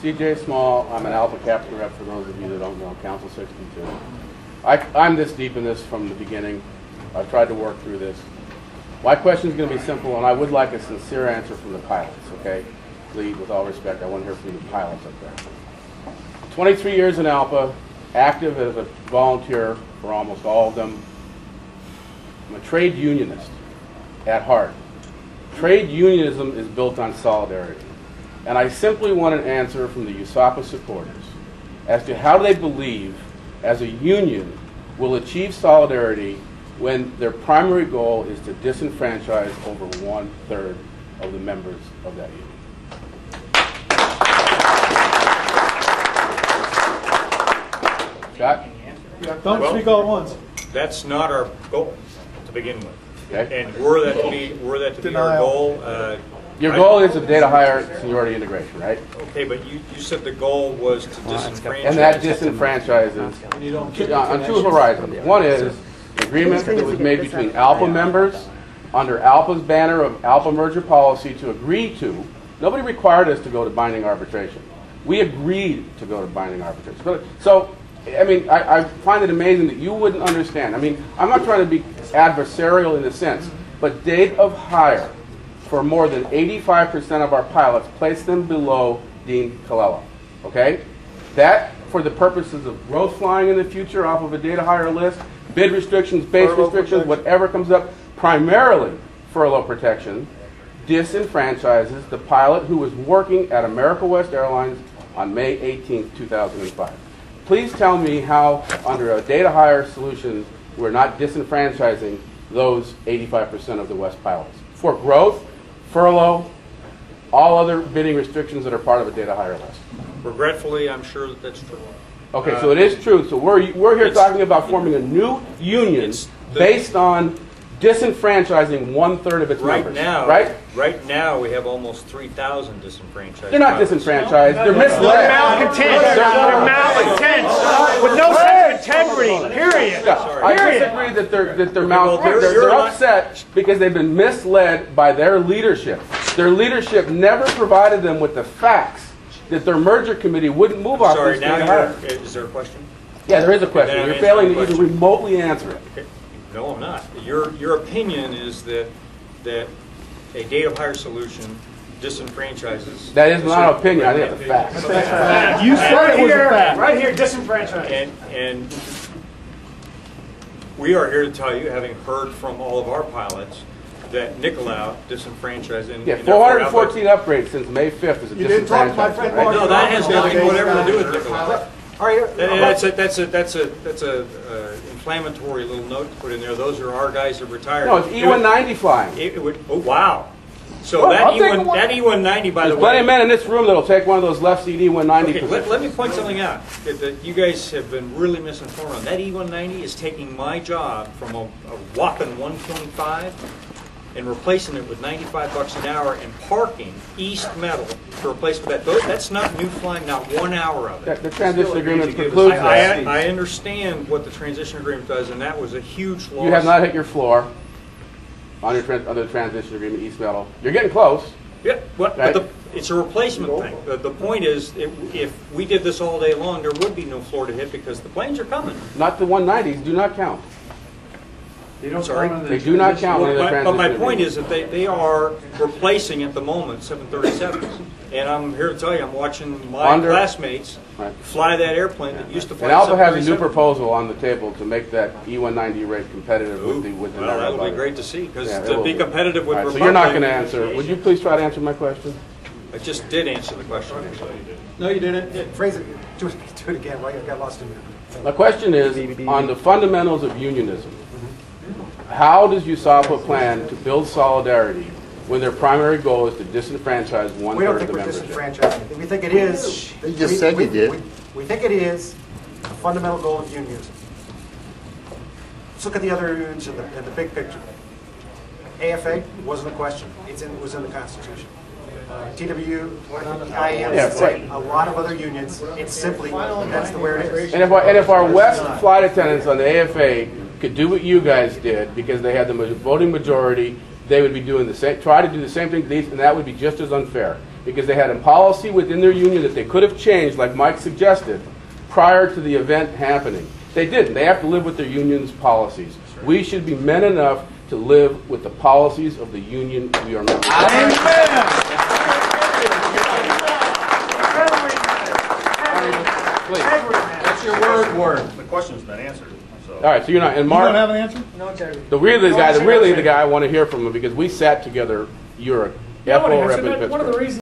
CJ Small. I'm an Alpha Captain rep for those of you that don't know, Council 62. I'm this deep in this from the beginning. I've tried to work through this. My question is going to be simple, and I would like a sincere answer from the pilots, okay? Please, with all respect, I want to hear from the pilots up there. 23 years in Alpha, active as a volunteer for almost all of them. I'm a trade unionist at heart. Trade unionism is built on solidarity. And I simply want an answer from the USAPA supporters as to how they believe, as a union, will achieve solidarity when their primary goal is to disenfranchise over 1/3 of the members of that union. Scott? Don't speak all at once. That's not our goal to begin with. Okay. And were that to be our goal, your goal is a data hire seniority integration, right? okay, but you said the goal was to disenfranchise. And that disenfranchises on two horizons. One is the agreement that was made between ALPA members under ALPA's banner of ALPA merger policy to agree to. Nobody required us to go to binding arbitration. We agreed to go to binding arbitration. So, I mean, I find it amazing that you wouldn't understand. I mean, I'm not trying to be adversarial in a sense, but date of hire for more than 85% of our pilots place them below Dean Colella. Okay? That, for the purposes of growth flying in the future off of a data hire list, bid restrictions, base restrictions, whatever comes up, primarily furlough protection, disenfranchises the pilot who was working at America West Airlines on May 18th, 2005. Please tell me how, under a data hire solution, we're not disenfranchising those 85% of the West pilots. For growth, furlough, all other bidding restrictions that are part of a data hire list. Regretfully, I'm sure that that's true. Okay, so it is true. So we're here talking about forming a new union based on disenfranchising 1/3 of its members. Right now, we have almost 3,000 disenfranchised. They're not disenfranchised. They're misled. They're malcontent. They're malcontent with no sense of integrity. Period. I disagree that they're upset because they've been misled by their leadership. Their leadership never provided them with the facts that their merger committee wouldn't move off this data hire. Is there a question? Yeah, there is a question. You're failing to even remotely answer it. Okay. No, I'm not. Your opinion is that a data hire solution disenfranchises. That is not an opinion. I think that's a fact. You said it was a fact. Right here, disenfranchised. And we are here to tell you, having heard from all of our pilots, that Nicolau disenfranchised. Yeah, 414 upgrades since May 5th is a disenfranchisement. You didn't talk to my friend. No, that has nothing whatever to do with Nicolau. That's a inflammatory little note to put in there. Those are our guys that retired. No, it's E190 flying. Oh wow! So Well, that E190, by the way. There's plenty of men in this room that'll take one of those left seat E190 Okay, positions. let me point something out that you guys have been really misinformed on. That E190 is taking my job from a whopping 125 and replacing it with $95 an hour and parking East Metal to replace that. That's not new flying, not 1 hour of it. The transition agreement precludes that. I understand what the transition agreement does, and that was a huge loss. You have not hit your floor on the transition agreement, East Metal. You're getting close. Yeah, but right? it's a replacement thing. The point is, if we did this all day long, there would be no floor to hit because the planes are coming. Not the 190s. Do not count. They don't. Sorry, they do not count. But my point is that they are replacing at the moment 737s, and I'm here to tell you, I'm watching my classmates fly that airplane that used to fly. And Alpha has a new proposal on the table to make that E190 rate competitive with the Well, that would be great to see because to be competitive with. So you're not going to answer. Would you please try to answer my question? I just did answer the question. No, you didn't. Phrase it. Do it again. Right? I got lost in there. My question is on the fundamentals of unionism. How does USAPA plan to build solidarity when their primary goal is to disenfranchise 1/3 We don't of think the we're membership? disenfranchising. We think it is. You just said you did. We think it is a fundamental goal of unionism. Let's look at the other unions in the big picture. AFA wasn't a question. It was in the Constitution. TW, IAM, a lot of other unions. It's simply, that's the way it is. And if our West flight attendants on the AFA could do what you guys did because they had the voting majority, they would be doing the same, try to do the same thing to these, and that would be just as unfair. because they had a policy within their union that they could have changed, like Mike suggested, prior to the event happening. They didn't. They have to live with their union's policies. We should be men enough to live with the policies of the union we are members of. That's your word. The question's been answered. So. All right, so you're not. And Mark, you don't have an answer? No integrity. really the guy I want to hear from him, because we sat together. You're a FO representative. One of the reasons